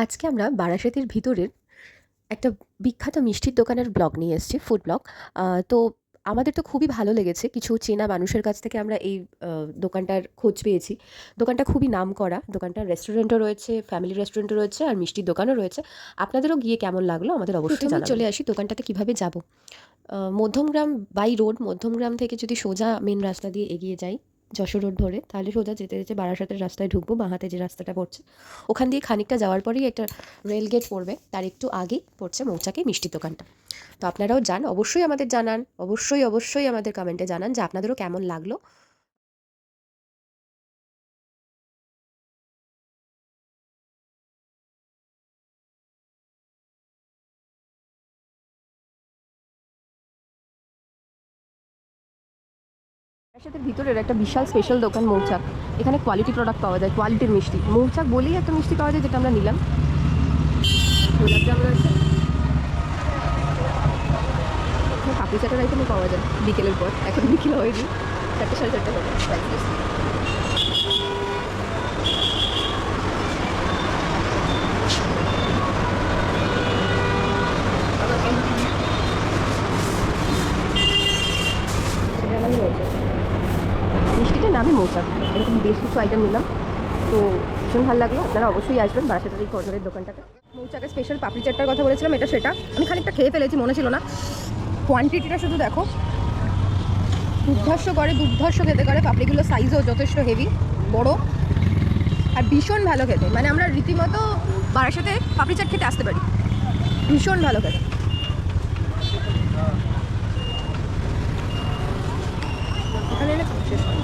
আজকে আমরা বারাসাতের ভিতরের একটা বিখ্যাত মিষ্টির দোকানের ব্লগ নিয়ে এসেছি, ফুড ব্লগ। তো আমাদের তো খুবই ভালো লেগেছে। কিছু চেনা মানুষের কাছ থেকে আমরা এই দোকানটার খোঁজ পেয়েছি। দোকানটা খুবই নামকরা। দোকানটার রেস্টুরেন্টও রয়েছে, ফ্যামিলি রেস্টুরেন্টও রয়েছে, আর মিষ্টির দোকানও রয়েছে। আপনাদেরও গিয়ে কেমন লাগলো আমাদের অবশ্যই প্রথমেই জানাবেন। চলে আসি দোকানটাতে কিভাবে যাব। মধ্যমগ্রাম বাই রোড, মধ্যমগ্রাম থেকে যদি সোজা মেন রাস্তা দিয়ে এগিয়ে যাই যশোর রোড ধরে, তাহলে সোজা যেতে যেতে বারাসাতের রাস্তায় ঢুকবো। বাঁ হাতে যে রাস্তাটা পড়ছে ওখান দিয়ে খানিকটা যাওয়ার পরেই একটা রেল গেট পড়বে, তার একটু আগেই পড়ছে মৌচাকে মিষ্টির দোকানটা। তো আপনারাও যান, অবশ্যই আমাদের জানান, অবশ্যই অবশ্যই আমাদের কমেন্টে জানান যে আপনাদেরও কেমন লাগলো। বারাসাতের ভিতরের একটা বিশাল স্পেশাল দোকান মৌচাক। এখানে কোয়ালিটি প্রোডাক্ট পাওয়া যায়, কোয়ালিটির মিষ্টি। মৌচাক বলেই একটা মিষ্টি পাওয়া যায়, যেটা আমরা নিলাম। গোলাপজাম রয়েছে, পাপড়ি চাটের আইটেমও পাওয়া যায় বিকেলের পর। এখন বিকেল হয়নি, 4টে সাড়ে 4টে হবে। মিষ্টিটার নামই মৌচাক। এরকম বেশ কিছু আইটেম নিলাম, তো ভীষণ ভালো লাগলো। আপনারা অবশ্যই আসবেন বারাসাতের এই কর্নারের দোকানটাতে। মৌচাকের স্পেশাল পাপড়ি চাটটার কথা বলেছিলাম, এটা সেটা। আমি খানিকটা খেয়ে ফেলেছি, মনে ছিল না। কোয়ান্টিটিটা শুধু দেখো, দুর্ধর্ষ করে, দুর্ধর্ষ খেতে করে। পাপড়িগুলো সাইজও যথেষ্ট হেভি, বড়, আর ভীষণ ভালো খেতে। মানে আমরা রীতিমতো বারাসাতে পাপড়ি চাট খেতে আসতে পারি, ভীষণ ভালো খেতে। এখানে এলে শেষ হয়।